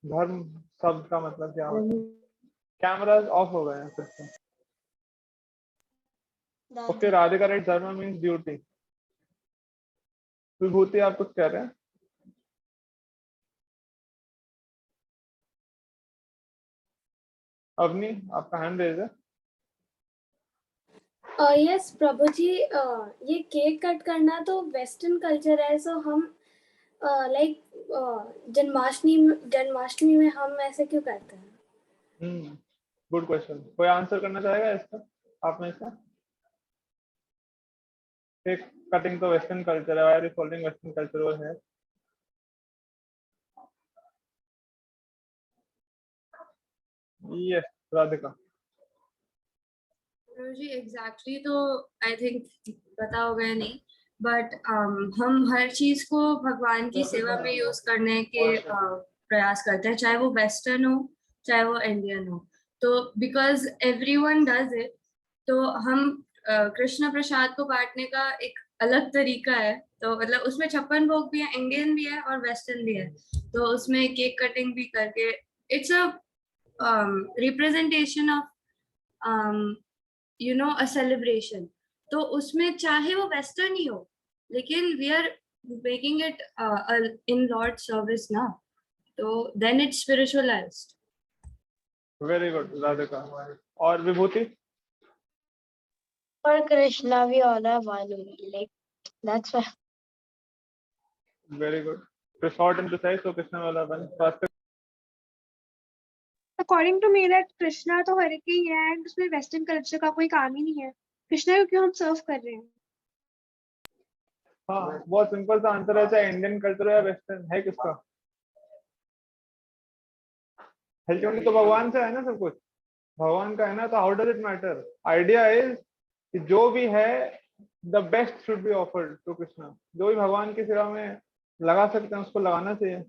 धर्म शब्द का मतलब क्या होता है? कैमरास ऑफ हो गए हैं फिर से। ओके, राधिका राइट, धर्म मीन्स ब्यूटी। विभूति आप कुछ कह रहे हैं? अवनी, आपका हैंड रेज है। यस प्रभु जी, ये केक कट करना तो वेस्टर्न कल्चर है, सो हम लाइक जन्माष्टमी में हम ऐसे क्यों करते हैं? Good question. कोई आंसर करना चाहेगा इसका? आप में से केक कटिंग तो वेस्टर्न कल्चर है, I am following western culture वो है। यस, राधिका। जी एग्जैक्टली, तो आई थिंक पता होगा या नहीं, बट हम हर चीज को भगवान की सेवा में यूज करने के प्रयास करते हैं, चाहे वो वेस्टर्न हो चाहे वो इंडियन हो। तो बिकॉज एवरीवन डज इट, तो हम कृष्ण प्रसाद को बांटने का एक अलग तरीका है। तो मतलब उसमें 56 भोग भी है, इंडियन भी है और वेस्टर्न भी है। तो उसमें केक कटिंग भी करके it's a representation of you know a celebration. तो उसमें चाहे वो वेस्टर्न ही हो, लेकिन we are making it in lord service ना, तो then it's spiritualised. Very good Radhika. और Vibhuti? For Krishna, we all are one only. Like that's why. Very good. तो शॉर्ट एंड प्रिसाइज, तो कृष्ण वाला बन fast. According to me that Krishna तो हर एक ही है, एंड उसमें वेस्टर्न कल्चर का कोई काम ही नहीं है। कृष्णा को क्यों हम सर्व कर रहे हैं? हाँ, बहुत सिंपल सा आंसर है, चाहे इंडियन कल्चर या वेस्टर्न है किसका है, क्योंकि तो भगवान से है ना सब कुछ, भगवान का है ना, तो how does it matter. Idea is कि जो भी है the best should be offered to Krishna. जो भी भगवान की सेवा में लगा सकते हैं उसको लगाना चाहिए।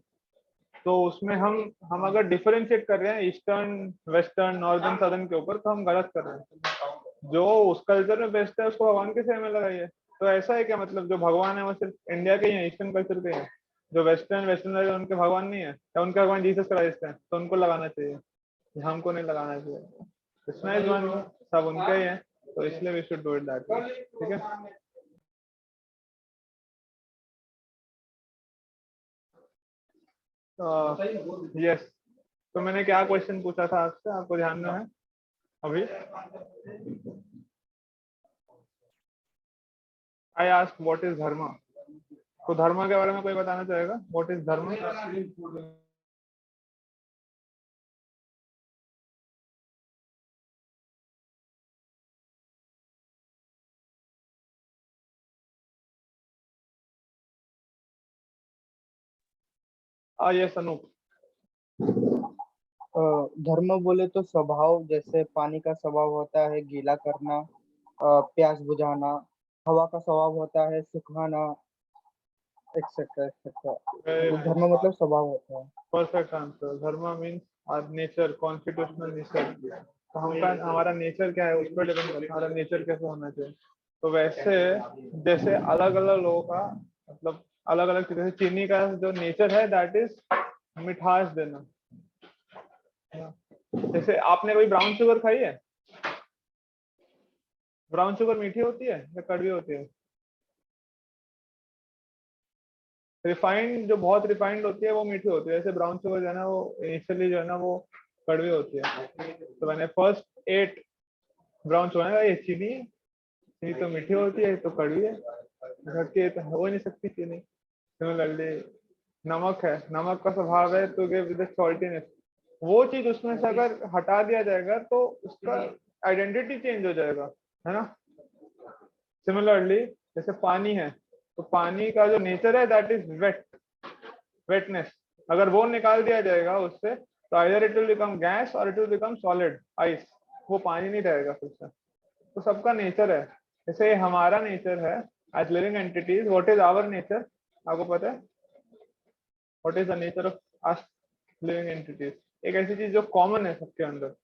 तो उसमें हम अगर डिफरेंशिएट कर रहे हैं ईस्टर्न वेस्टर्न नॉर्दर्न सदर्न के ऊपर, तो हम गलत कर रहे हैं। जो उस कल्चर में बेस्ट है उसको भगवान के सेवा में लगाइए। तो ऐसा है क्या मतलब जो भगवान है वो सिर्फ इंडिया के ही है, ईस्टर्न कल्चर के हैं? जो वेस्टर्न है उनके भगवान नहीं है, या उनके भगवान जीसस क्राइस्ट है, तो उनको लगाना चाहिए, हमको नहीं लगाना चाहिए। कृष्णा इज वन, सब उनके ही है, तो इसलिए we should do it that way. ठीक है। यस, तो मैंने क्या क्वेश्चन पूछा था आपसे, आपको ध्यान में है अभी? आई आस्क व्हाट इज धर्म। तो धर्म के बारे में कोई बताना चाहेगा? व्हाट इज धर्म? यस अनूप। धर्म बोले तो स्वभाव, जैसे पानी का स्वभाव होता है गीला करना, प्यास बुझाना। हवा का स्वभाव होता है सुखाना, एक्सेट्रा एक्सेट्रा। धर्म मतलब स्वभाव होता है। Perfect answer. Dharma means our nature, constitutional nature. तो हमारा नेचर क्या है उस पर डिपेंड करता है हमारा नेचर कैसे होना चाहिए। तो वैसे जैसे अलग अलग लोगों का मतलब अलग अलग, जैसे चीनी का जो नेचर है दैट इज मिठास देना। जैसे आपने कोई ब्राउन शुगर खाई है? ब्राउन शुगर मीठी होती है या कड़वी होती है? रिफाइंड, जो बहुत रिफाइंड होती है वो मीठी होती है, जैसे ब्राउन शुगर जो है ना वो इनिशियली जो है ना वो कड़वी होती है। तो मैंने फर्स्ट एट ब्राउन शुगर, ये चीनी, चीनी तो मीठी होती है तो कड़वी है, घटती तो हो नहीं सकती चीनी। सिमिलरली नमक है, नमक का स्वभाव है तो विद सॉल्टीनेस। वो चीज उसमें से अगर हटा दिया जाएगा तो उसका आइडेंटिटी चेंज हो जाएगा, है ना। सिमिलरली जैसे पानी है, तो पानी का जो नेचर है दैट इज वेट, वेटनेस। अगर वो निकाल दिया जाएगा उससे, तो either it will become gas और it will become solid ice, वो पानी नहीं रहेगा फिर से। तो सबका नेचर है, जैसे हमारा नेचर है as living entities. What is our nature, आपको पता है? What is the nature of us living entities? एक ऐसी चीज जो कॉमन है सबके अंदर।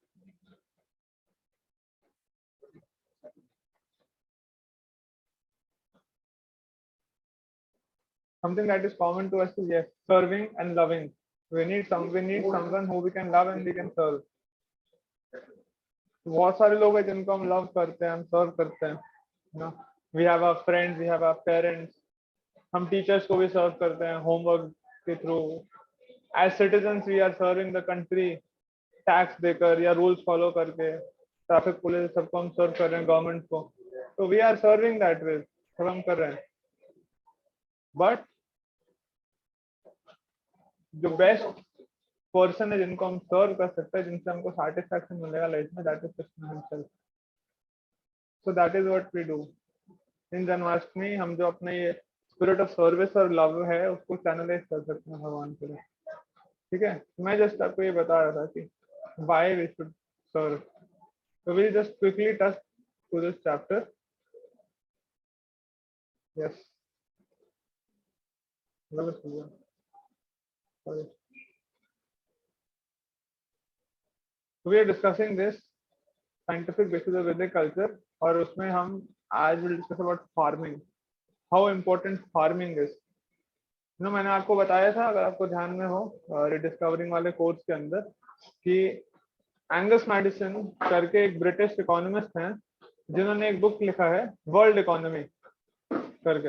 Something that is common to us is yes, serving and loving. we need someone who we can love and we can serve. बहुत सारे लोग हैं जिनको हम लव करते हैं, हम सर्व करते हैं ना. We have our friends, we have our parents. हम टीचर्स को भी सर्व करते हैं होमवर्क के through. As citizens we are serving the country tax देकर या रूल्स फॉलो करके. ट्रैफिक पुलिस सबको हम सर्व कर रहे हैं, गवर्नमेंट को. तो we are serving that way, सब हम कर रहे हैं. बट जो बेस्ट पर्सन है जिनको हम सर्व कर सकते हैं, जिनसे हमको सेटिस्फैक्शन मिलेगा लाइफ में, that is Krishna himself. So that is what we do in Janmashtami. हम जो अपने ये स्पिरिट ऑफ सर्विस और लव है उसको चैनलाइज कर सकते हैं भगवान के लिए. ठीक है, मैं जस्ट आपको ये बता रहा था कि why we should serve. So we'll just quickly touch to this chapter. Yes. Sorry. So we are discussing this scientific basis of Vedic culture, और उसमें हम आज will discuss about farming. How important farming is. No, मैंने आपको बताया था, अगर आपको ध्यान में हो रिडिस्कवरिंग वाले कोर्स के अंदर, कि एंगस मैडिसन करके एक ब्रिटिश इकोनॉमिस्ट हैं जिन्होंने एक बुक लिखा है वर्ल्ड इकोनॉमी करके.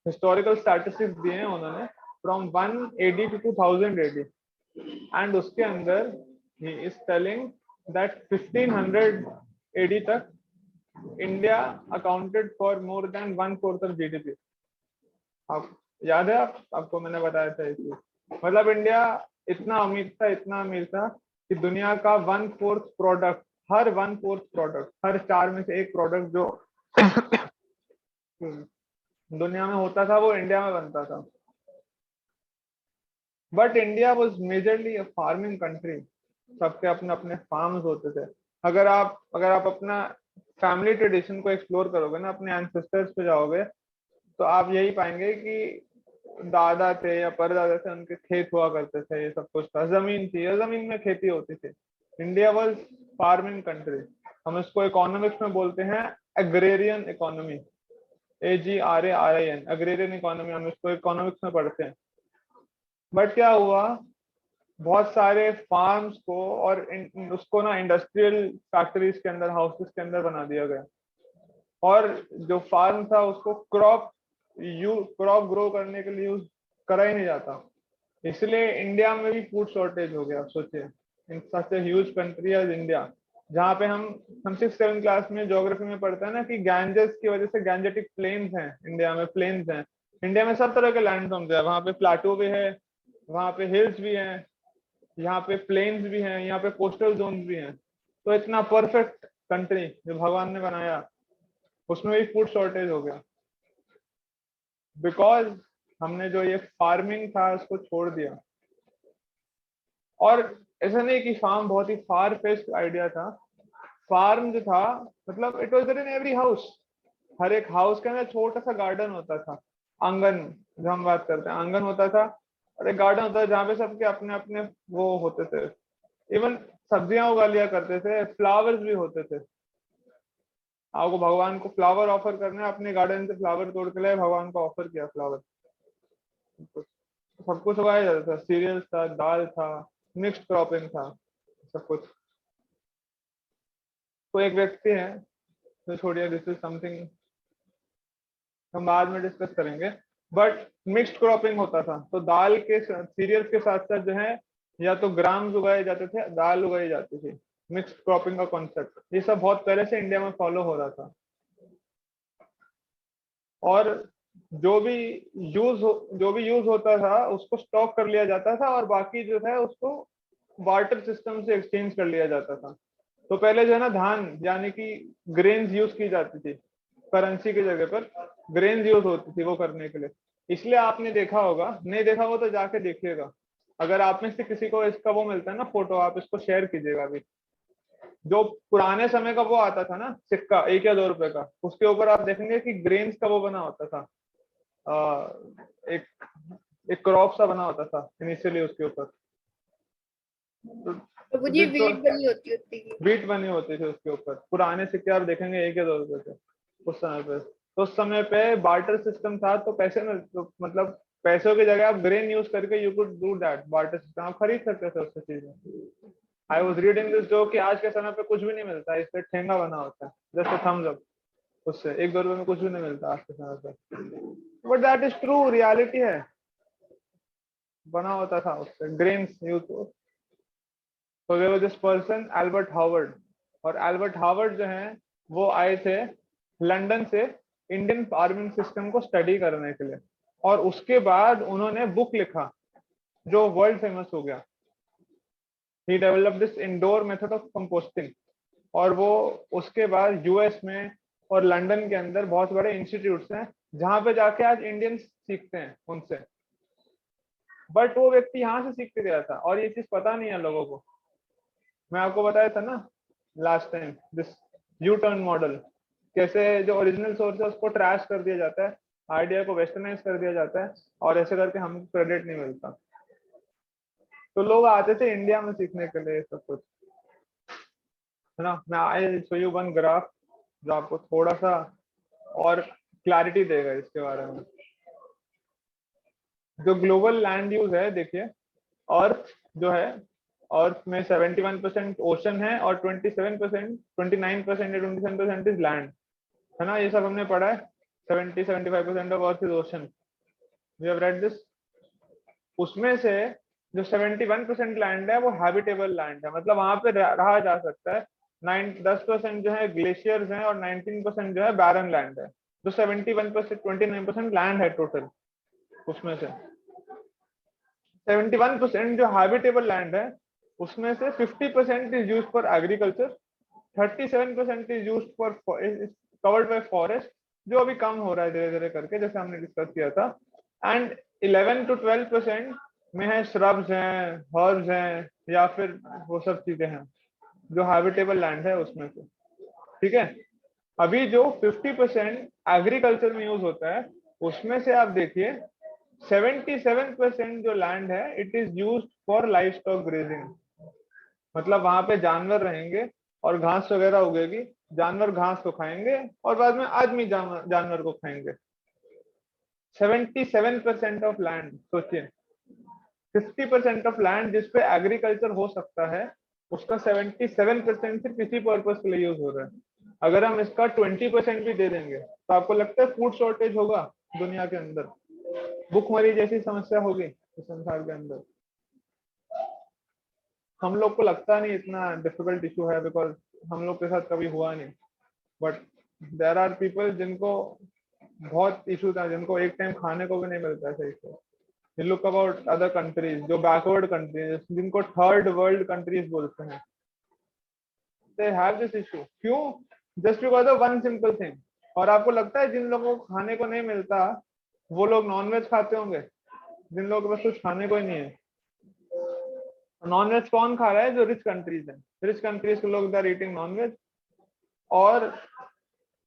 हिस्टोरिकल स्टैटिस्टिक्स दिए हैं उन्होंने फ्रॉम 180 to 2000 AD, एंड उसके अंदर he is telling that 1500 AD तक India accounted for more than 1/4 of GDP. आप याद है, आपको मैंने बताया था ये चीज. मतलब इंडिया इतना अमीर था कि दुनिया का 1/4 प्रोडक्ट, हर 1/4 प्रोडक्ट, हर 4 में से 1 प्रोडक्ट जो दुनिया में होता था वो इंडिया में बनता था. But India was majorly a farming country. सबके अपने अपने फार्म्स होते थे. अगर आप अपना फैमिली ट्रेडिशन को एक्सप्लोर करोगे ना, अपने एंसेस्टर्स पे जाओगे, तो आप यही पाएंगे कि दादा थे या परदादा थे, उनके खेत हुआ करते थे, ये सब कुछ था, जमीन थी, या जमीन में खेती होती थी. India was farming country. हम इसको इकोनॉमिक्स में बोलते हैं agrarian economy, AGRARIN, agrarian economy. हम इसको इकोनॉमिक्स में पढ़ते हैं. बट क्या हुआ, बहुत सारे फार्म्स को और उसको ना इंडस्ट्रियल फैक्ट्रीज के अंदर, हाउसेस के अंदर बना दिया गया, और जो फार्म था उसको क्रॉप ग्रो करने के लिए यूज करा ही नहीं जाता. इसलिए इंडिया में भी फूड शॉर्टेज हो गया. आप सोचिए, in such a huge country as India, जहाँ पे हम 6th-7th क्लास में ज्योग्राफी में पढ़ते हैं ना कि गैंजेस की वजह से गैंजेटिक प्लेन्स हैं इंडिया में. प्लेन्स हैं इंडिया में, सब तरह के लैंडफॉर्म्स है. वहाँ पे प्लाटो भी है, वहाँ पे हिल्स भी हैं, यहाँ पे प्लेन्स भी हैं, यहाँ पे कोस्टल जोन्स भी हैं. तो इतना परफेक्ट कंट्री जो भगवान ने बनाया, उसमें भी फूड शॉर्टेज हो गया, बिकॉज हमने जो ये फार्मिंग था उसको छोड़ दिया. और ऐसा नहीं कि फार्म बहुत ही फार फेस्ड आइडिया था. फार्म जो था, मतलब it was there in every house. हर एक हाउस के अंदर छोटा सा गार्डन होता था. आंगन, जो हम बात करते हैं, आंगन होता था, और एक गार्डन होता था जहाँ पे सबके अपने अपने वो होते थे. इवन सब्जियां उगा लिया करते थे, फ्लावर्स भी होते थे. आपको भगवान को फ्लावर ऑफर करना है, अपने गार्डन से फ्लावर तोड़ के लाए, भगवान को ऑफर किया फ्लावर. सब कुछ उगाया जाता था. सीरियल्स था, दाल था, मिक्स्ड क्रॉपिंग था, सब कुछ. तो एक व्यक्ति है, तो छोड़िए, दिस इज समथिंग हम बाद में डिस्कस करेंगे. बट मिक्स्ड क्रॉपिंग होता था. तो दाल के सीरियल्स के साथ साथ जो है, या तो ग्राम्स उगाए जाते थे, दाल उगाई जाती थी. मिक्स्ड क्रॉपिंग का कॉन्सेप्ट, ये सब बहुत पहले से इंडिया में फॉलो हो रहा था. और जो भी यूज होता था उसको स्टॉक कर लिया जाता था, और बाकी जो है उसको बार्टर सिस्टम से एक्सचेंज कर लिया जाता था. तो पहले जो है ना, धान यानी कि ग्रेन्स यूज की जाती थी, करेंसी की जगह पर ग्रेन्स यूज होती थी वो करने के लिए. इसलिए आपने देखा होगा, नहीं देखा हो तो जाके देखिएगा. अगर आप में से किसी को इसका वो मिलता है ना फोटो, आप इसको शेयर कीजिएगा. अभी जो पुराने समय का वो आता था ना सिक्का, 1 या 2 रुपए का, उसके ऊपर आप देखेंगे कि ग्रेन्स का वो बना होता था. एक क्रॉप सा बना होता था इनिशियली उसके ऊपर. तो मुझे वीट बनी होती वीट बनी होती थी उसके ऊपर. पुराने सिक्के आप देखेंगे 1 या 2 रुपए के उस समय पे. तो उस समय पे बार्टर सिस्टम था, तो पैसे में तो मतलब पैसों की जगह आप ग्रेन यूज करके you could do that, barter system, आप खरीद सकते थे उससे चीजें। आई वॉज रीडिंग दिस जो कि आज के समय पे कुछ भी नहीं मिलता है, इससे ठेंगा बना होता है, जैसे थम्स अप, उससे 1-2 रुपए में कुछ भी नहीं मिलता आज के समय पे, but that is true, reality है, बना होता था उससे ग्रेन्स यूज। तो there was this person Albert Harvard, और एल्बर्ट हार्वर्ड जो है वो आए थे लंदन से इंडियन फार्मिंग सिस्टम को स्टडी करने के लिए, और उसके बाद उन्होंने बुक लिखा जो वर्ल्ड फेमस हो गया। He develop this indoor method of composting, और वो उसके बाद यूएस में और लंदन के अंदर बहुत बड़े इंस्टीट्यूट्स हैं जहां पे जाके आज इंडियंस सीखते हैं उनसे, बट वो व्यक्ति यहाँ से सीख के गया था और ये चीज पता नहीं है लोगों को। मैं आपको बताया था ना last time, this U turn model, कैसे जो ओरिजिनल सोर्स है उसको ट्रैश कर दिया जाता है, आइडिया को वेस्टर्नाइज कर दिया जाता है, और ऐसे करके हमको क्रेडिट नहीं मिलता। तो लोग आते थे इंडिया में सीखने के लिए सब कुछ, है ना। मैं I show you one graph जो आपको थोड़ा सा और क्लैरिटी देगा इसके बारे में। जो ग्लोबल लैंड यूज है देखिए, अर्थ जो है, अर्थ में 71% ओशन है और 27%, 29% या 27% इज लैंड, है ना। ये सब हमने पढ़ा है। 70-75% of earth is ocean, we have read this. उसमें से जो 71% लैंड है वो हैबिटेबल लैंड है, मतलब वहां पे रहा जा सकता है। 10% जो है ग्लेशियर्स हैं और 19% जो है बैरन लैंड है। जो 71%, 29% लैंड है टोटल, उसमें से 71% जो हैबिटेबल लैंड है उसमें से 50% is used for agriculture, 37% is used for covered by forest, जो अभी कम हो रहा है धीरे धीरे करके, जैसे हमने डिस्कस किया था। एंड 11-12% में है श्रब्स हैं, हर्ब्स हैं, या फिर वो सब चीजें हैं जो हैबिटेबल लैंड है उसमें से, ठीक है। अभी जो 50% एग्रीकल्चर में यूज होता है उसमें से आप देखिए 77% जो लैंड है it is used for life stock grazing, मतलब वहां पे जानवर रहेंगे और घास वगैरह उगेगी, जानवर घास को खाएंगे और बाद में आदमी जानवर को खाएंगे। 77% ऑफ लैंड, सोचिए 50% ऑफ लैंड जिसपे एग्रीकल्चर हो सकता है उसका 77% सिर्फ किसी पर्पज के लिए यूज हो रहा है। अगर हम इसका 20% भी दे देंगे तो आपको लगता है फूड शॉर्टेज होगा दुनिया के अंदर, भूखमरी जैसी समस्या होगी इस संसार के अंदर? हम लोग को लगता नहीं इतना डिफिकल्ट इशू है, बिकॉज हम लोग के साथ कभी हुआ नहीं, बट देयर आर पीपल जिनको बहुत इशू था, जिनको एक टाइम खाने को भी नहीं मिलता है सही से। You look about other countries, जो बैकवर्ड कंट्रीज, जिनको थर्ड वर्ल्ड कंट्रीज बोलते हैं, they have this issue। क्यों? Just because of one simple thing. और आपको लगता है जिन लोगों को खाने को नहीं मिलता वो लोग नॉनवेज खाते होंगे? जिन लोगों के पास कुछ खाने को ही नहीं है, नॉनवेज कौन खा रहा है? जो रिच कंट्रीज है, रिच कंट्रीज के लोग आर ईटिंग नॉनवेज, और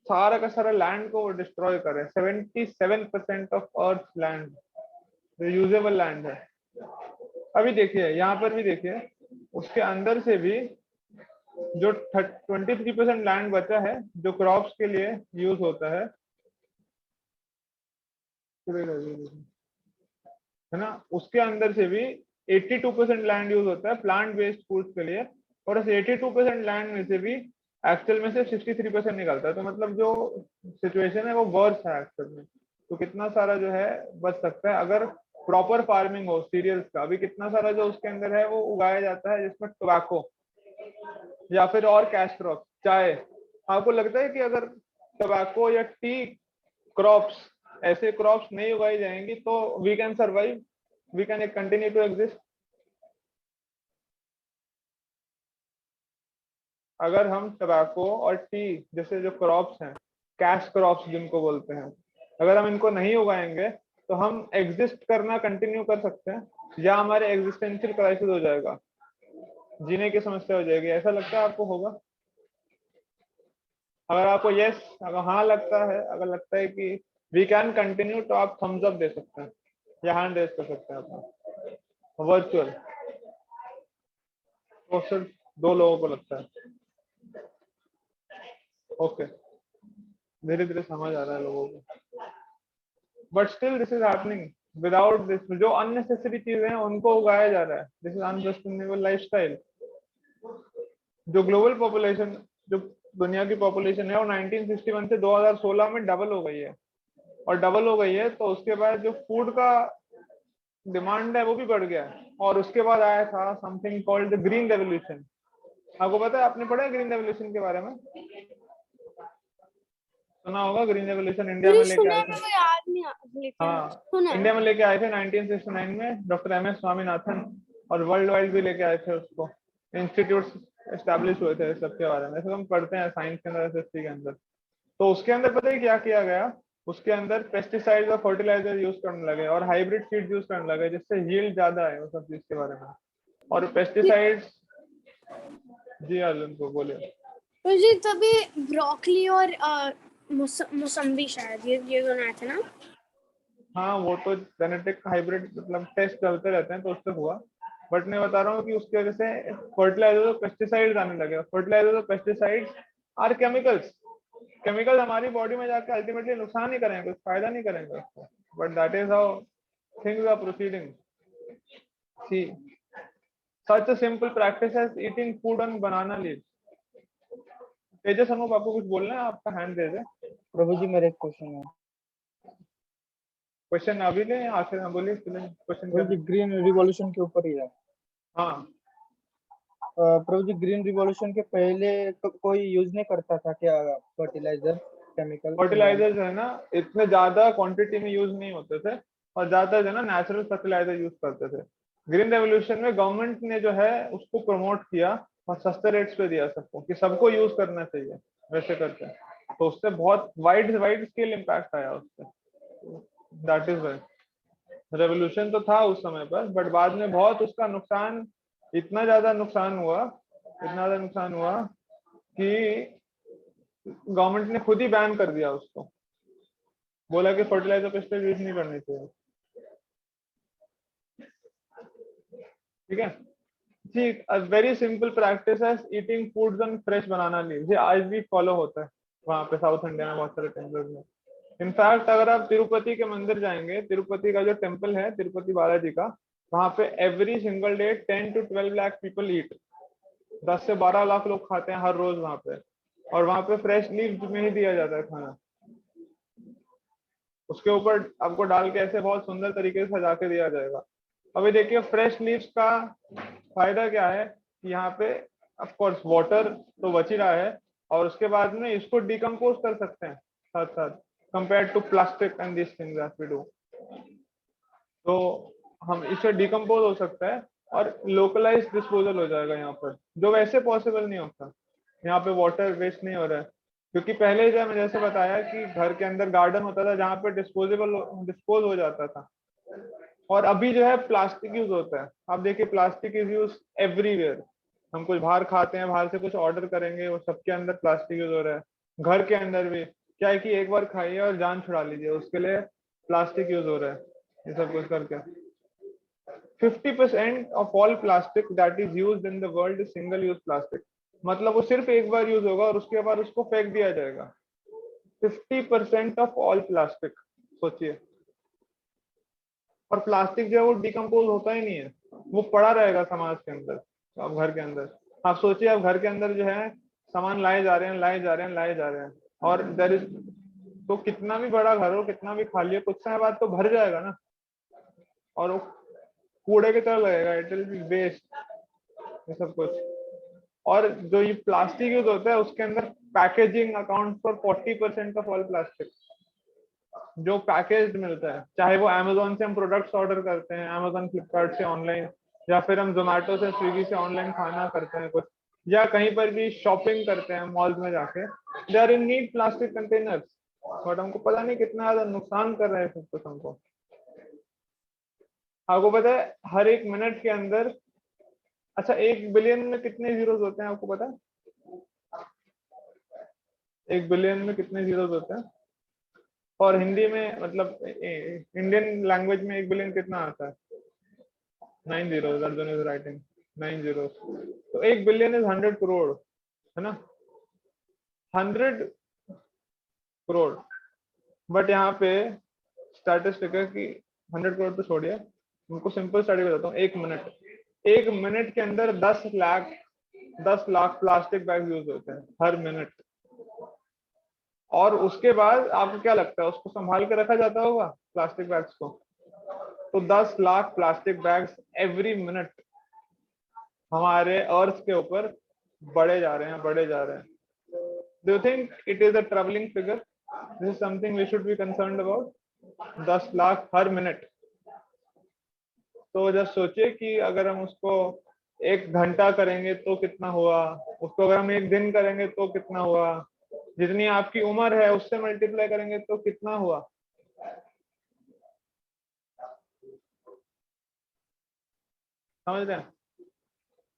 सारा का सारा लैंड को वो डिस्ट्रॉय कर रहे हैं। 77% of earth land usable land है। अभी देखिए यहाँ पर भी देखिए, उसके अंदर से भी जो 23% लैंड बचा है जो क्रॉप्स के लिए यूज होता है ना, उसके अंदर से भी 82% लैंड यूज होता है प्लांट बेस्ड फूड्स के लिए, और इस 82% लैंड में से भी एक्चुअल में से 63% निकलता है। तो मतलब जो सिचुएशन है वो वर्स है एक्चुअल में। तो कितना सारा जो है बच सकता है अगर प्रॉपर फार्मिंग हो सीरियल्स का। अभी कितना सारा जो उसके अंदर है वो उगाया जाता है, जिसमें टोबैको या फिर और कैश क्रॉप, चाय। आपको लगता है कि अगर टोबैको या टी क्रॉप्स, ऐसे क्रॉप्स नहीं उगाई जाएंगी तो we can survive, we can continue to exist? अगर हम टोबैको और टी जैसे जो क्रॉप्स हैं, कैश क्रॉप्स जिनको बोलते हैं, अगर हम इनको नहीं उगाएंगे तो हम एग्जिस्ट करना कंटिन्यू कर सकते हैं, या हमारे एग्जिस्टेंशियल क्राइसिस हो जाएगा, जीने की समस्या हो जाएगी? ऐसा लगता है आपको होगा? अगर आपको यस, अगर हाँ लगता है, अगर लगता है कि वी कैन कंटिन्यू, तो आप थम्स अप दे सकते हैं या हैंड रेज कर सकते हैं अपना वर्चुअल। तो सिर्फ 2 लोगों को लगता है। ओके, धीरे धीरे समझ आ रहा है लोगों को, but still this is happening. Without this, जो अननेसेसरी चीजें हैं उनको उगाया जा रहा है। This is unsustainable lifestyle. जो ग्लोबल पॉपुलेशन, जो दुनिया की पॉपुलेशन है वो 1961 से 2016 में डबल हो गई है, और डबल हो गई है तो उसके बाद जो फूड का डिमांड है वो भी बढ़ गया है। और उसके बाद आया था something called the green revolution. आपको पता है, आपने पढ़ा है ग्रीन रेवोल्यूशन के बारे में? सुना होगा ग्रीन रेवोल्यूशन इंडिया में पूरी लेके सुना आए है, थे। मेरे को याद नहीं लेकिन हाँ, सुना है। इंडिया में लेके आए थे 1969 में डॉक्टर MS स्वामीनाथन, और वर्ल्ड वाइड भी लेके आए थे उसको। इंस्टीट्यूट एस्टैब्लिश हुए थे सबके बारे में, ऐसे हम पढ़ते हैं साइंस के अंदर, SST के अंदर। तो उसके अंदर पता है क्या किया गया? उसके अंदर पेस्टिसाइड्स और फर्टिलाइजर यूज करने लगे और हाइब्रिड सीड्स यूज करने लगे, जिससे यील्ड ज्यादा है, उस सब चीज के बारे में। और पेस्टिसाइड्स, जी अर्जुन को बोले। मुझे तभी ब्रोकली और मौसम्बी शायद ये दोनों आए थे ना। हाँ, वो तो जेनेटिक हाइब्रिड मतलब टेस्ट चलते रहते हैं तो उससे हुआ। बट मैं बता रहा हूँ कि उसकी वजह से फर्टिलाइजर और पेस्टिसाइड्स आने लगे। फर्टिलाइजर और पेस्टिसाइड्स आर केमिकल्स। केमिकल हमारी बॉडी में जाकर अल्टीमेटली नुकसान ही करेंगे, कुछ फायदा नहीं करेंगे उसको। But that is how things are proceeding. See, such a simple practice as eating food on banana leaves. Tejas, हम आपको कुछ बोलना है? आपका हैंड रेज है। प्रभु जी मेरा एक क्वेश्चन है। क्वेश्चन अभी लें आखिर में? बोलिए क्वेश्चन क्या प्रभु जी है? ग्रीन रिवॉल्यूशन के ऊपर ही है। हाँ, प्रभु जी ग्रीन रिवॉल्यूशन के पहले कोई यूज नहीं करता था क्या फर्टिलाइजर, केमिकल? फर्टिलाइजर जो है ना इतने ज्यादा क्वांटिटी में यूज नहीं होते थे, और ज्यादातर जो है ना नेचुरल फर्टिलाइजर यूज करते थे। ग्रीन रेवोल्यूशन में गवर्नमेंट ने जो है उसको प्रमोट किया और सस्ते रेट्स पे दिया सबको, कि सबको यूज करना चाहिए, वैसे करते हैं। तो उससे बहुत वाइड वाइड स्केल इम्पैक्ट आया उससे। दैट इज वाई रेवोल्यूशन तो था उस समय पर, बट बाद में बहुत उसका नुकसान, इतना ज्यादा नुकसान हुआ, इतना ज्यादा नुकसान हुआ कि गवर्नमेंट ने खुद ही बैन कर दिया उसको। बोला कि फर्टिलाइजर पेस्टिसाइड यूज नहीं करनी चाहिए। ठीक है जी। अ वेरी सिंपल प्रैक्टिस है eating foods on fresh banana leaves. ये आज भी फॉलो होता है वहाँ पे साउथ इंडिया में, बहुत सारे टेम्पल्स में। इनफैक्ट अगर आप तिरुपति के मंदिर जाएंगे, तिरुपति का जो टेम्पल है तिरुपति बालाजी का, वहाँ पे every single day 10 to 12 lakh people eat. 10 से 12 लाख लोग खाते हैं हर रोज वहाँ पे, और वहाँ पे फ्रेश लीव्स में ही दिया जाता है खाना। उसके ऊपर आपको डाल के ऐसे बहुत सुंदर तरीके से सजा के दिया जाएगा। अभी देखिए फ्रेश लीव्स का फायदा क्या है कि यहाँ पे ऑफ कोर्स वाटर तो बच ही रहा है, और उसके बाद में इसको डिकम्पोज कर सकते हैं साथ साथ, compare to plastic and this things that we do. तो हम इससे डिकम्पोज हो सकता है और लोकलाइज डिस्पोजल हो जाएगा यहाँ पर, जो वैसे पॉसिबल नहीं होता। यहाँ पे वाटर वेस्ट नहीं हो रहा है, क्योंकि पहले जब मैं जैसे बताया कि घर के अंदर गार्डन होता था जहाँ पे डिस्पोज हो जाता था, और अभी जो है प्लास्टिक यूज होता है। आप देखिए प्लास्टिक इज यूज एवरीवेयर। हम कुछ बाहर खाते हैं, बाहर से कुछ ऑर्डर करेंगे, वो सबके अंदर प्लास्टिक यूज हो रहा है। घर के अंदर भी क्या है कि एक बार खाइए और जान छुड़ा लीजिए, उसके लिए प्लास्टिक यूज हो रहा है। ये सब कुछ करके 50% of all plastic that is used in the world is single use plastic. मतलब वो सिर्फ एक बार यूज होगा और उसके बाद उसको फेंक दिया जाएगा। 50% ऑफ ऑल प्लास्टिक, सोचिए। और प्लास्टिक जो है वो डिकम्पोज होता ही नहीं है, वो पड़ा रहेगा समाज के अंदर। अब घर के अंदर आप सोचिए, आप घर के अंदर जो है सामान लाए जा रहे हैं, लाए जा रहे हैं, लाए जा रहे हैं, और देयर इज, तो कितना भी बड़ा घर हो, कितना भी खाली हो, कुछ समय बाद तो भर जाएगा ना, और वो कूड़े की तरह लगेगा। इट विल बी वेस्ट, ये सब कुछ। और जो ये प्लास्टिक यूज होता है उसके अंदर packaging account for 40% of all plastic. जो पैकेज मिलता है, चाहे वो अमेजोन से हम प्रोडक्ट्स ऑर्डर करते हैं, अमेजोन फ्लिपकार्ट से ऑनलाइन, या फिर हम जोमेटो से स्विगी से ऑनलाइन खाना करते हैं कुछ, या कहीं पर भी शॉपिंग करते हैं मॉल्स में जाके, they are in need plastic containers. But हमको पता नहीं कितना ज्यादा नुकसान कर रहे हैं सब कुछ हमको। आपको पता है हर एक मिनट के अंदर, अच्छा 1 बिलियन में कितने जीरोस होते हैं आपको पता है? 1 बिलियन में कितने जीरोस होते हैं? और हिंदी में मतलब इंडियन लैंग्वेज में 1 बिलियन कितना आता है? 9 zeros, Arjun is writing 9 zeros। तो 1 बिलियन इज 100 करोड़, है ना? 100 करोड़। बट यहाँ पे स्टैटिस्टिक है कि 100 करोड़ तो छोड़िए, उनको सिंपल स्टडी बताता हूँ। 1 मिनट के अंदर 10 लाख प्लास्टिक बैग यूज होते हैं हर मिनट। और उसके बाद आपको क्या लगता है उसको संभाल के रखा जाता होगा प्लास्टिक बैग्स को? तो 10 lakh plastic bags every minute हमारे अर्थ के ऊपर बढ़े जा रहे हैं। Do you think it is a travelling figure? This is something we should be concerned about. 10 lakh हर मिनट। तो जस्ट सोचिए कि अगर हम उसको 1 घंटा करेंगे तो कितना हुआ, उसको अगर हम 1 दिन करेंगे तो कितना हुआ, जितनी आपकी उम्र है उससे मल्टीप्लाई करेंगे तो कितना हुआ। समझ रहे हैं?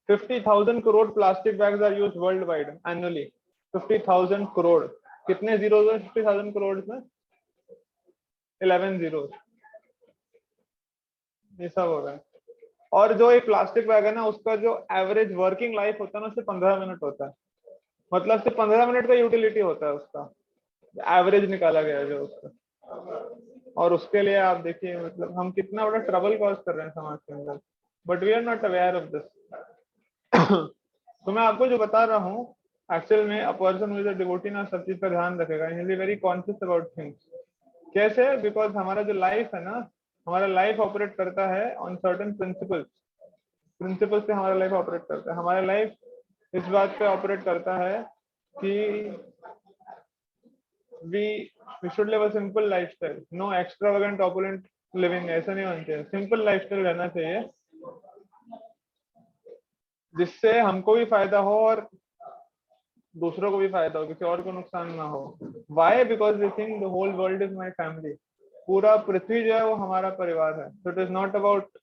50,000 crore plastic bags are used world wide annually. 50,000 crore. कितने जीरो है 50,000 करोड़ में? 11 जीरो। ये सब हो रहा है। और जो ये प्लास्टिक बैग है ना, उसका जो एवरेज वर्किंग लाइफ होता है ना, सिर्फ 15 मिनट होता है। मतलब सिर्फ 15 मिनट का यूटिलिटी होता है उसका, एवरेज निकाला गया है जो उसका। और उसके लिए आप देखिए मतलब हम कितना बड़ा ट्रबल कॉज कर रहे हैं समाज के अंदर, but we are not aware of this. तो मैं आपको जो बता रहा हूँ, एक्चुअल में a person who is a devotee ना सब चीज का ध्यान रखेगा, he will be very conscious about things. कैसे? बिकॉज हमारा जो लाइफ है ना, हमारा लाइफ ऑपरेट करता है ऑन सर्टेन प्रिंसिपल से हमारा लाइफ ऑपरेट करता है। हमारा लाइफ इस बात पे ऑपरेट करता है कि we should live a simple lifestyle, no extravagant opulent living। ऐसा नहीं होना चाहिए, सिंपल लाइफस्टाइल रहना चाहिए जिससे हमको भी फायदा हो और दूसरों को भी फायदा हो, किसी और को नुकसान ना हो। Why? Because we think the whole world is my family. पूरा पृथ्वी जो है वो हमारा परिवार है। So it is not about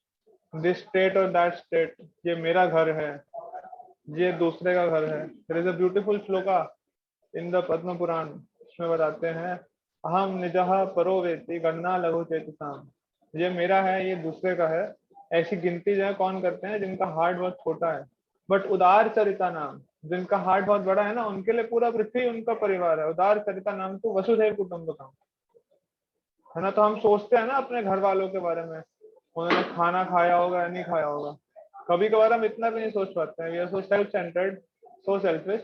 this state और दैट स्टेट, ये मेरा घर है, ये दूसरे का घर है। There is a beautiful shloka in the Padma Purana, इसमें बताते हैं अहम निजः परो वेति गणना लघु चेतसाम। ये मेरा है, ये दूसरे का है। ऐसी गिनती जो है कौन करते हैं? जिनका हार्ट बहुत छोटा है। बट उदार चरिता नाम, जिनका हार्ट बहुत बड़ा है ना, उनके लिए पूरा पृथ्वी उनका परिवार है। उदार चरिता नाम तो वसुधैव कुटुंबकम, है ना। तो हम सोचते हैं ना अपने घर वालों के बारे में, उन्होंने खाना खाया होगा या नहीं खाया होगा। कभी कभार हम इतना भी नहीं सोच पाते हैं। We are so self centred, so selfish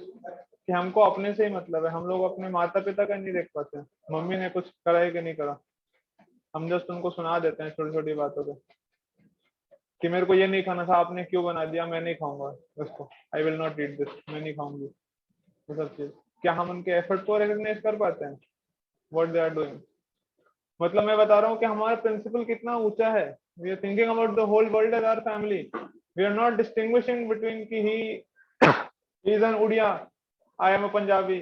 कि हमको अपने से ही मतलब है। हम लोग अपने माता पिता का नहीं देख पाते, मम्मी ने कुछ करा है कि नहीं करा। हम जस्ट उनको सुना देते हैं छोटी छोटी बातों पे कि मेरे को ये नहीं खाना था, आपने क्यों बना दिया, मैं नहीं खाऊंगा इसको, I will not eat this, मैं नहीं खाऊंगी। वो सब चीज क्या हम उनके एफर्ट को रिकॉग्नाइज कर पाते हैं? What they are doing. मतलब मैं बता रहा हूँ कि हमारा प्रिंसिपल कितना ऊंचा है। We are thinking about the whole world as our family. We are not distinguishing between कि he is an Odia, I am a Punjabi,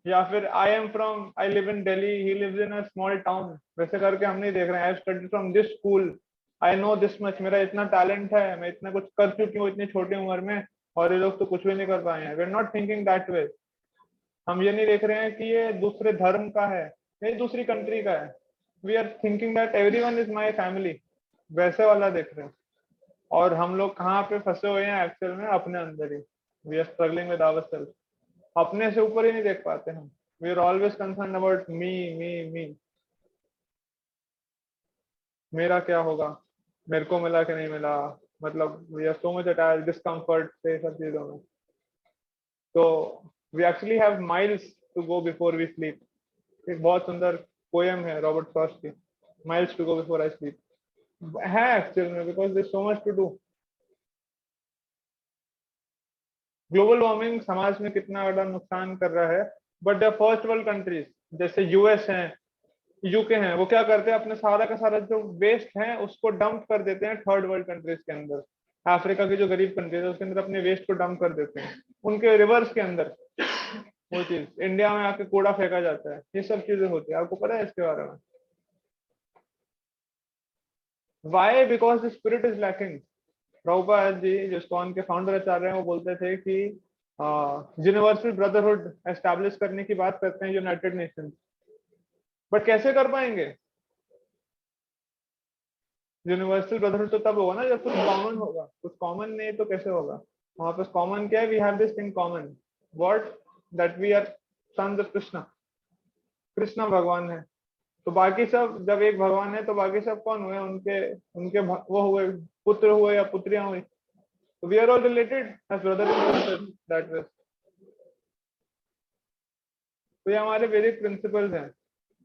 या फिर I am from, I live in Delhi, he lives in a small town. वैसे करके हम नहीं देख रहे हैं। I studied from this school, I know this much, मेरा इतना टैलेंट है, मैं इतना कुछ कर चुकी हूँ इतनी छोटी उम्र में, और ये लोग तो कुछ भी नहीं कर पाए हैं। We are not thinking that way. हम ये नहीं देख रहे हैं कि ये दूसरे धर्म का है, ये दूसरी कंट्री का है। We are thinking that everyone is my family, वैसे वाला देख रहे हैं। और हम लोग कहाँ पे फंसे हुए हैं एक्चुअल में? अपने अंदर ही। We are struggling with ourselves. अपने से ऊपर ही नहीं देख पाते हम। We are always concern about me. मेरा क्या होगा, मेरे को मिला कि नहीं मिला, मतलब we are so much attached discomfort से सब चीजों में। तो we actually have miles to go before we sleep. एक बहुत सुंदर पोएम है रॉबर्ट फ्रॉस्ट की, miles to go before I sleep, है एक्चुअल में, because there is so much to do. Global warming समाज में कितना बड़ा नुकसान कर रहा है, but the first world countries जैसे यूएस हैं, यूके हैं, वो क्या करते हैं? अपने सारा का सारा जो वेस्ट है उसको डंप कर देते हैं थर्ड वर्ल्ड कंट्रीज के अंदर। अफ्रीका की जो गरीब कंट्रीज है उसके अंदर अपने वेस्ट को डंप कर देते हैं, उनके रिवर्स के अंदर। वो चीज इंडिया में आके कूड़ा फेंका जाता है। ये सब चीजें होती है, आपको पता है इसके बारे में? Why? Because the spirit is lacking. Prabhupada ji जो इस्कॉन के फाउंडर आचार्य हैं, वो बोलते थे कि यूनिवर्सल ब्रदरहुड एस्टैब्लिश करने की बात करते हैं यूनाइटेड नेशंस, बट कैसे कर पाएंगे? यूनिवर्सल ब्रदरहुड तो तब होगा ना जब कुछ कॉमन होगा। कुछ कॉमन नहीं तो कैसे होगा? वहां पर कॉमन क्या है? We have this thing common, what? That we are sons of Krishna. Krishna भगवान है, तो बाकी सब, जब एक भगवान है तो बाकी सब कौन हुए? उनके उनके वो हुए, पुत्र हुए या पुत्रियां हुई। तो we are all related as brother and sister that way. तो ये हमारे वेदिक प्रिंसिपल्स हैं।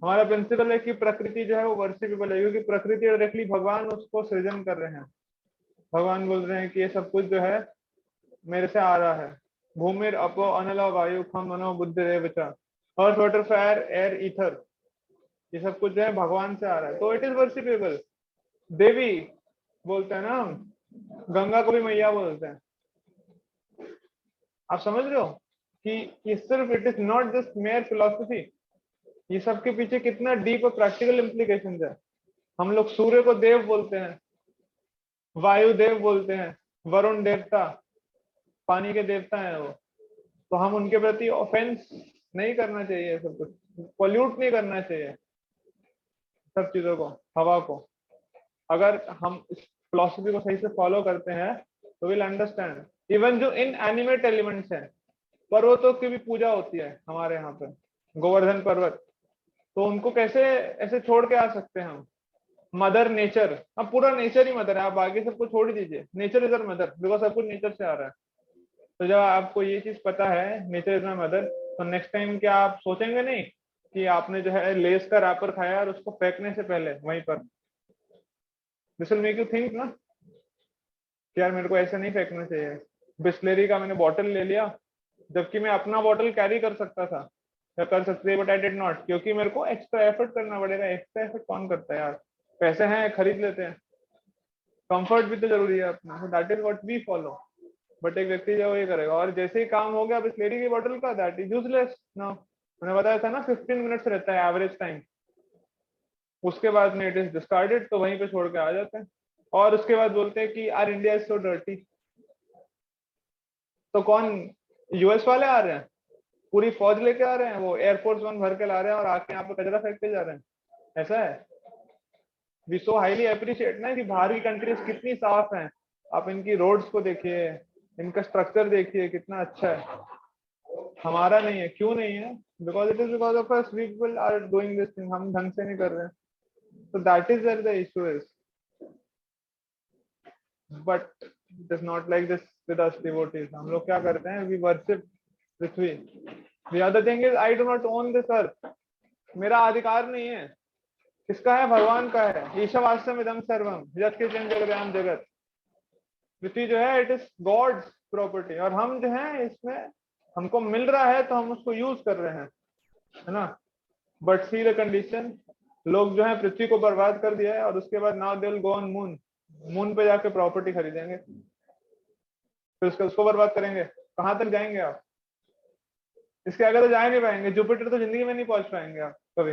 हमारा प्रिंसिपल है कि प्रकृति जो है वो वर्शिपेबल है, क्योंकि प्रकृति डायरेक्टली भगवान उसको सृजन कर रहे हैं। भगवान बोल रहे हैं कि ये सब कुछ जो है मेरे से आ रहा है। भूमिर अपो अनल वायु खम मनो बुद्धि रेव च, earth water fire air ether, ये सब कुछ जो है भगवान से आ रहा है, तो इट इज वर्शिपेबल। देवी बोलते हैं ना हम, गंगा को भी मैया बोलते हैं। आप समझ रहे हो कि ये सिर्फ it is not just mayor philosophy, ये सब के पीछे कितना डीप और प्रैक्टिकल इम्प्लीकेशंस है। हम लोग सूर्य को देव बोलते हैं, वायु देव बोलते हैं, वरुण देवता पानी के देवता हैं वो, तो हम उनके प्रति ऑफेंस नहीं करना चाहिए, सब कुछ पॉल्यूट नहीं करना चाहिए सब चीजों को, हवा को। अगर हम इस फिलोसफी को सही से फॉलो करते हैं तो विल अंडरस्टैंड। इवन जो इन एनिमेट एलिमेंट्स हैं, पर्वतों की भी पूजा होती है हमारे यहाँ पे, गोवर्धन पर्वत, तो उनको कैसे ऐसे छोड़ के आ सकते हैं हम? मदर नेचर, अब पूरा नेचर ही मदर है, आप आगे सबको छोड़ दीजिए, nature is or mother, because सब कुछ नेचर से आ रहा है। तो जब आपको ये चीज पता है नेचर इज माई मदर, तो नेक्स्ट टाइम क्या आप सोचेंगे नहीं कि आपने जो है लेस का रैपर खाया और उसको फेंकने से पहले वहीं पर, this will make you think ना कि यार मेरे को ऐसे नहीं फेंकना चाहिए। बिस्लेरी का मैंने बॉटल ले लिया, जबकि मैं अपना बॉटल कैरी कर सकता था या कर सकती है, बट आई डिड नॉट, क्योंकि मेरे को एक्स्ट्रा एफर्ट करना पड़ेगा। एक्स्ट्रा एफर्ट कौन करता है यार? पैसे हैं खरीद लेते हैं, कंफर्ट भी तो जरूरी है अपना, that is what we follow. But एक व्यक्ति जो ये करेगा और जैसे ही काम हो गया बिस्लेरी की बोतल का, दैट इज यूजलेस नाउ। मैंने बताया था ना 15 मिनट्स रहता है एवरेज टाइम, उसके बाद में इट इज डिस्कार्डेड, तो वहीं पे छोड़ के आ जाते हैं। और उसके बाद बोलते हैं कि R India is so dirty. तो कौन? यूएस वाले आ रहे हैं, पूरी फौज लेके आ रहे हैं, वो एयरफोर्स वन भर के ला रहे हैं और आके यहाँ पे कचरा फेंक के जा रहे हैं, ऐसा है? वी सो हाईली अप्रिशिएट ना कि बाहर की कंट्रीज कितनी साफ हैं। आप इनकी रोड्स को देखिए, इनका स्ट्रक्चर देखिए कितना अच्छा है, हमारा नहीं है। क्यों नहीं है? Because it is because of us, we people are doing this thing, हम ढंग से नहीं कर रहे हैं, तो that is where the issue is. But it is not like this with us devotees. हम लोग क्या करते हैं? We worship Prithvi. The other thing is I do not own this earth, मेरा अधिकार नहीं है। किसका है? भगवान का है। ईशावास्यम इदम सर्वम यत् किंचन जगदाम जगत, पृथ्वी जो है इट इज गॉड्स प्रॉपर्टी, और हम जो है इसमें हमको मिल रहा है तो हम उसको यूज कर रहे हैं, है ना? बट सी द कंडीशन, लोग जो है पृथ्वी को बर्बाद कर दिया है और उसके बाद now they will go on moon, moon पे जाके प्रॉपर्टी खरीदेंगे, फिर उसको बर्बाद करेंगे। कहाँ तक जाएंगे आप? इसके आगे तो जा नहीं पाएंगे, जुपिटर तो जिंदगी में नहीं पहुंच पाएंगे आप कभी।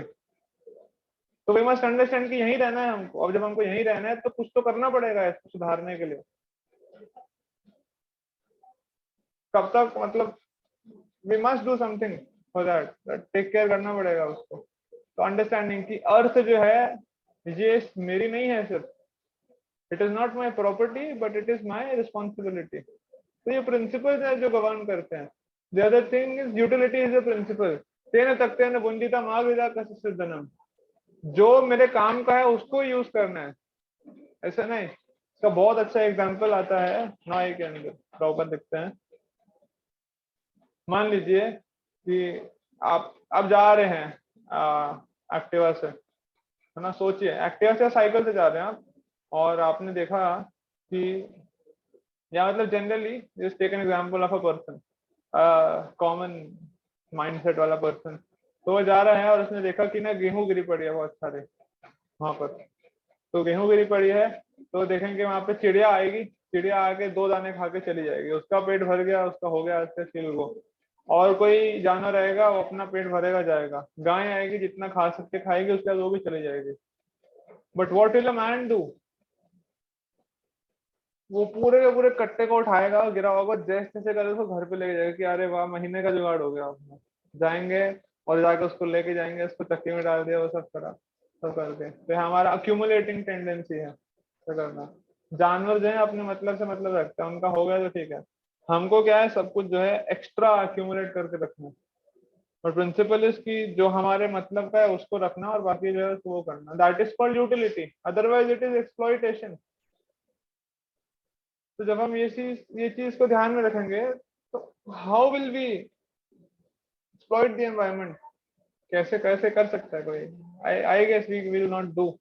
तो वी मस्ट अंडरस्टैंड कि यहीं रहना है हमको, और जब हमको यहीं रहना है तो कुछ तो करना पड़ेगा इसको सुधारने के लिए। कब तक? मतलब we must do something for that, take care करना पड़ेगा उसको। तो अंडरस्टैंडिंग कि अर्थ जो है ये मेरी नहीं है सिर्फ, it is not my property but it is my responsibility. तो ये प्रिंसिपल है जो गवर्न करते हैं। The other thing is utility is a principle. तेन तकते न बुंदिता माविदा कसिद्धनम, जो मेरे काम का है उसको यूज करना है, ऐसा नहीं। इसका बहुत अच्छा एग्जांपल आता है नॉय के अंदर, प्रॉपर दिखते हैं। मान लीजिए कि आप जा रहे हैं एक्टिवा से, है ना? सोचिए एक्टिवा से साइकिल से जा रहे हैं आप, और आपने देखा कि, या मतलब generally just take an example of a person, common mindset वाला पर्सन, तो वो जा रहा है और उसने देखा कि ना गेहूं गिरी पड़ी है बहुत सारे वहां पर। तो गेहूं गिरी पड़ी है तो देखेंगे वहां पे चिड़िया आएगी, चिड़िया आके 2 दाने खा के चली जाएगी, उसका पेट भर गया, उसका हो गया उससे चिल गो। और कोई जानवर आएगा वो अपना पेट भरेगा जाएगा, गाय आएगी जितना खा सकते खाएगी, उसके बाद वो भी चली जाएगी। But what will a man do? वो पूरे के पूरे कट्टे को उठाएगा, गिरा होगा जैसे तैसे कर उसको घर पे लेके जाएगा कि अरे वाह महीने का जुगाड़ हो गया आपने। जाएंगे और जाके उसको लेके जाएंगे, उसको चक्की में डाल दिया, वो सब करा, सब करके। तो हमारा अक्यूमुलेटिंग टेंडेंसी है ऐसा करना। जानवर जो है अपने मतलब से मतलब रखते हैं, उनका हो गया तो ठीक है, हमको क्या है सब कुछ जो है एक्स्ट्रा अक्यूमुलेट करके रखना है। और प्रिंसिपल इज कि जो हमारे मतलब का है उसको रखना और बाकी जो है वो करना, that is called utility, otherwise it is exploitation. तो जब हम ये चीज को ध्यान में रखेंगे तो how will we exploit the environment, कैसे कैसे कर सकता है कोई? I guess we will not do,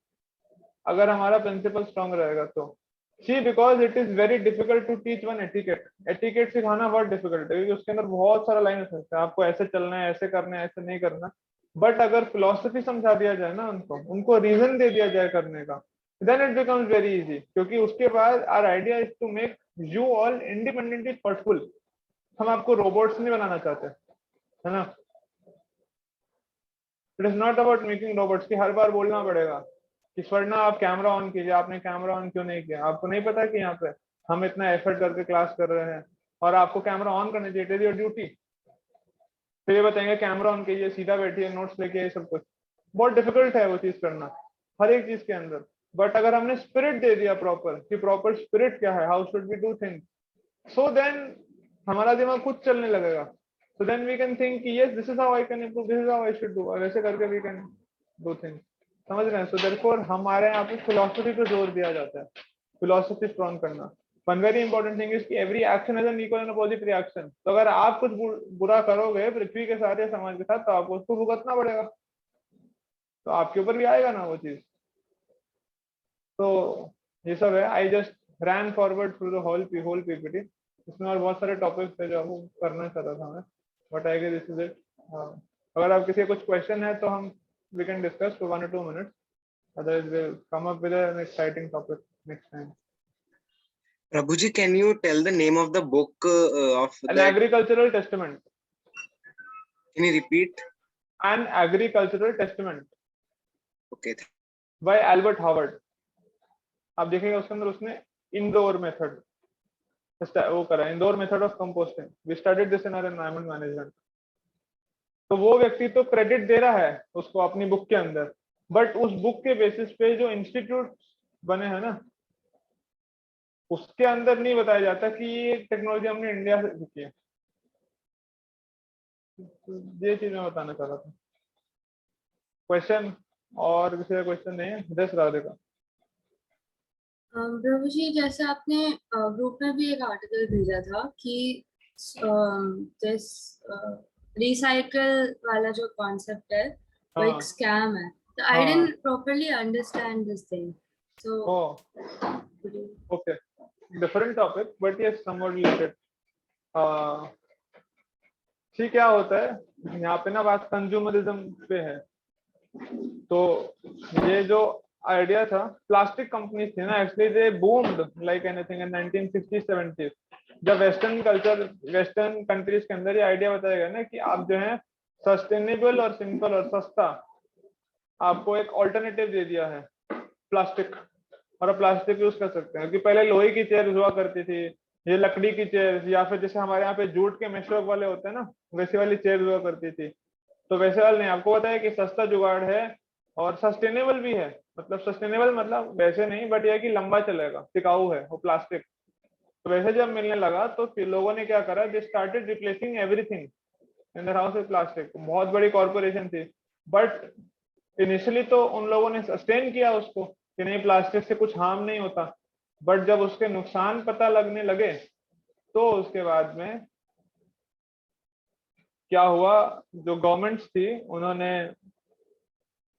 अगर हमारा प्रिंसिपल स्ट्रांग रहेगा तो। See because it is very difficult to teach one etiquette, etiquette सिखाना बहुत डिफिकल्ट है क्योंकि उसके अंदर बहुत सारा लाइन हो सकता है, आपको ऐसे चलना है, ऐसे करना है, ऐसे नहीं करना। बट अगर फिलोसफी समझा दिया जाए ना उनको रीजन दे दिया जाए करने का, then it becomes very easy, क्योंकि उसके बाद our idea is to make you all independently thoughtful. हम आपको रोबोट्स नहीं बनाना चाहते, है ना? It is not about making robots की हर बार बोलना पड़ेगा कि स्वर्णा आप कैमरा ऑन कीजिए, आपने कैमरा ऑन क्यों नहीं किया? आपको नहीं पता कि यहाँ पे हम इतना एफर्ट करके क्लास कर रहे हैं और आपको कैमरा ऑन करना चाहिए, इट इज योर ड्यूटी। फिर ये बताएंगे कैमरा ऑन कीजिए, सीधा बैठिए, नोट्स लेके, ये सब कुछ बहुत डिफिकल्ट है वो चीज करना हर एक चीज के अंदर। बट अगर हमने स्पिरिट दे दिया प्रॉपर, कि प्रॉपर स्पिरिट क्या है, how should we do things, so then हमारा दिमाग खुद चलने लगेगा। So then we can think कि yes, this is how I can improve, this is how I should do, और ऐसे करके we can do things। समझ रहे हैं? So therefore हमारे यहाँ पे philosophy पे जोर दिया जाता है, philosophy strong करना। One very important thing is कि every action has an equal and opposite reaction। तो अगर आप कुछ बुरा करोगे पृथ्वी के साथ या समाज के साथ, तो आपको उसको भुगतना पड़ेगा, तो आपके ऊपर भी आएगा ना वो चीज। तो ये सब है। I just ran forward through the whole PPT, इसमें और बहुत सारे टॉपिक्स है जो आपको करना चाहता था मैं, but I guess this is it. अगर आप किसी कुछ क्वेश्चन है तो हम we can discuss for 1 or 2 minutes, otherwise we'll come up with an exciting topic next time। Prabhuji, can you tell the name of the book of An that? Agricultural Testament। Can you repeat? An Agricultural Testament Okay. by Albert Howard। आप देखेंगे उसके अंदर उसने indoor method वो करा, indoor method of composting, we studied this in our environment management. तो वो व्यक्ति तो क्रेडिट दे रहा है उसको अपनी बुक के अंदर, बट उस बुक के बेसिस पे जो इंस्टीट्यूट बने हैं ना, उसके अंदर नहीं बताया जाता कि ये टेक्नोलॉजी हमने इंडिया से सीखी है। ये चीज मैं बताना चाह रहा था। क्वेश्चन और किसी का क्वेश्चन नहीं है? दस राधे का। प्रभु जी, जैसे आपने ग्रुप में भी एक आर्टिकल भेजा था कि दिस रिसाइकल वाला जो कॉन्सेप्ट है वो एक स्कैम है, तो I didn't properly understand this thing, so okay, different topic but ये समवट रिलेटेड। ठीक, क्या होता है यहाँ पे ना, बात कंज्यूमरिज्म पे है। तो ये जो आइडिया था, प्लास्टिक कंपनीज थी ना, actually they boomed like anything in 1960-70 जब वेस्टर्न कल्चर, वेस्टर्न कंट्रीज के अंदर ये आइडिया बताया गया ना कि आप जो है सस्टेनेबल और सिंपल और सस्ता, आपको एक ऑल्टरनेटिव दे दिया है प्लास्टिक, और आप प्लास्टिक यूज कर सकते हैं। क्योंकि पहले लोहे की चेयर हुआ करती थी, ये लकड़ी की चेयर, या फिर जैसे हमारे यहाँ पे जूट के मेशवर्क वाले होते हैं ना, वैसे वाली चेयर हुआ करती थी। तो वैसे वाले नहीं, आपको पता है कि सस्ता जुगाड़ है और सस्टेनेबल भी है। मतलब सस्टेनेबल मतलब वैसे नहीं, बट यह कि लंबा चलेगा, टिकाऊ है वो प्लास्टिक। तो वैसे जब मिलने लगा तो फिर लोगों ने क्या करा, they started replacing everything in the house with plastic. बहुत बड़ी कॉर्पोरेशन थी, बट इनिशियली तो उन लोगों ने सस्टेन किया उसको कि नहीं, प्लास्टिक से कुछ हार्म नहीं होता। बट जब उसके नुकसान पता लगने लगे तो उसके बाद में क्या हुआ, जो गवर्नमेंट्स थी उन्होंने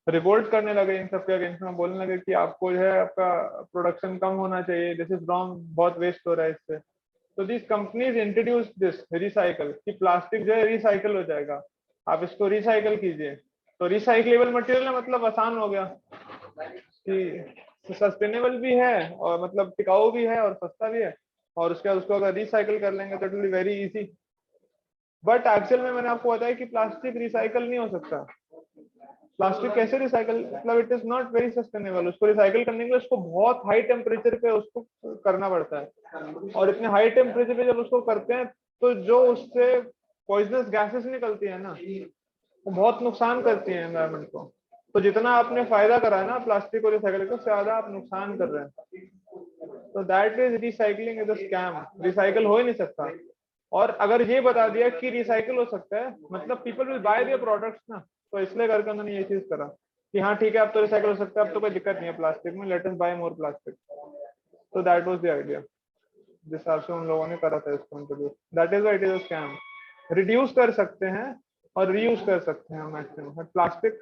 रिवोल्ट करने लगे इन सब के अगेंस्ट में, बोलने लगे कि आपको जो है आपका प्रोडक्शन कम होना चाहिए, दिस इज रॉन्ग, बहुत वेस्ट हो रहा है इससे। तो this companies introduce this recycle, कि प्लास्टिक जो है रिसाइकल हो जाएगा, आप इसको रिसाइकल कीजिए। तो रिसाइक्लेबल मटेरियल है, मतलब आसान हो गया कि सस्टेनेबल भी है और मतलब टिकाऊ भी है और सस्ता भी है, और उसके बाद उसको अगर रिसाइकल कर लेंगे तो it will be very easy. But actual में मैंने आपको बताया कि प्लास्टिक रिसाइकल नहीं हो सकता। प्लास्टिक कैसे रिसाइकल, मतलब it is not very sustainable. उसको रिसाइकल करने के लिए उसको बहुत हाई टेम्परेचर पे उसको करना पड़ता है, और इतने हाई टेम्परेचर पे जब उसको करते हैं तो जो उससे पॉइजनस गैसेस निकलती है ना, वो बहुत नुकसान करती है एनवायरनमेंट को। तो जितना आपने फायदा करा है ना प्लास्टिक को रिसाइकल को, ज्यादा आप नुकसान कर रहे हैं। तो that is recycling is a scam, recycle हो ही नहीं सकता। और अगर ये बता दिया कि रिसाइकिल हो सकता है, मतलब people will buy their products ना, तो इसलिए करके उन्होंने ये चीज करा कि हाँ ठीक है अब तो रिसाइकिल हो सकता है, अब तो कोई दिक्कत नहीं है प्लास्टिक में, let us buy more plastic. तो दैट वाज द आइडिया, जिस हिसाब से उन लोगों ने करा था इसको introduce. That is why it is a scam. Reduce कर सकते हैं और रीयूज कर सकते हैं maximum, but plastic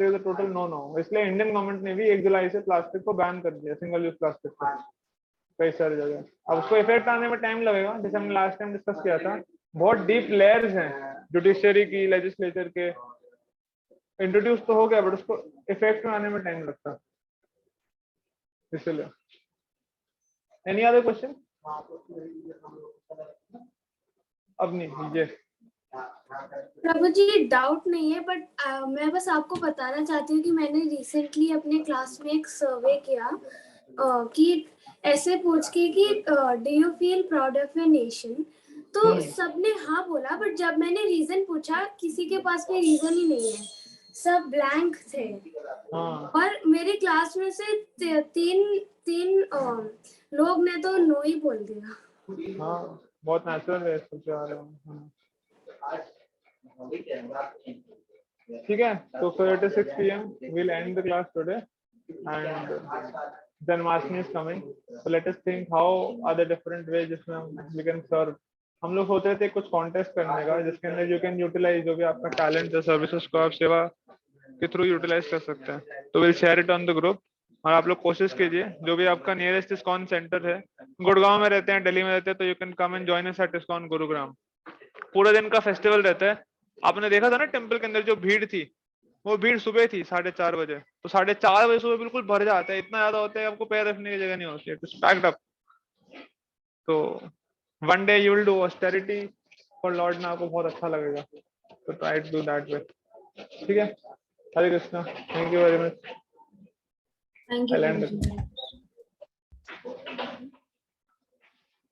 is a total no no. इसलिए इंडियन गवर्नमेंट ने भी 1 जुलाई से प्लास्टिक को बैन कर दिया, सिंगल यूज प्लास्टिक को कई सारी जगह। अब उसको इफेक्ट आने में टाइम लगेगा, जैसे हमने लास्ट टाइम डिस्कस किया था, बहुत डीप लेयर्स हैं जुडिशरी की, लेजिस्लेचर के। इंट्रोड्यूस तो हो गया बट उसको इफेक्ट में आने में टाइम लगता है, इसलिए। Any other question? अब नहीं, ये प्रभु जी डाउट नहीं है, बट मैं बस आपको बताना चाहती हूँ कि मैंने रिसेंटली अपने क्लास में एक सर्वे किया कि ऐसे पूछ के कि do you feel proud of your nation, तो सबने हाँ बोला, बट जब मैंने रीजन पूछा किसी के पास कोई रीजन ही नहीं है, सब ब्लैंक थे। हाँ और मेरी क्लास में से तीन लोग ने तो नो ही बोल दिया। हाँ, बहुत नेचुरल है इसको जा रहे हैं। ठीक है, तो फिर it is 6 p.m. we'll end the class today, and Janmashtami is coming, so let us think how are the different ways जिसमें we can serve। हम लोग सोच रहे थे कुछ कॉन्टेस्ट करने का जिसके अंदर यू कैन यूटिलाइज जो भी आपका टैलेंट है, सर्विसेज को आप सेवा के थ्रू यूटिलाइज कर सकते हैं। तो will share it on the group, और आप लोग कोशिश कीजिए जो भी आपका नियरेस्ट इस्कॉन सेंटर है, गुड़गांव में रहते हैं, दिल्ली में रहते हैं, तो you can come and join us at ISKCON Gurugram. पूरे दिन का फेस्टिवल रहता है। आपने देखा था ना टेम्पल के अंदर जो भीड़ थी, वो भीड़ सुबह थी 4:30 बजे, तो 4:30 बजे सुबह बिल्कुल भर जाता है, इतना ज्यादा होता है आपको पैर रखने की जगह नहीं होती है, इट इज पैक्ड अप। तो one day you will do austerity for lord में, आपको बहुत अच्छा लगेगा, तो try to do that way. ठीक है, Hare Krishna, thank you very much. Thank you, Prabhuji.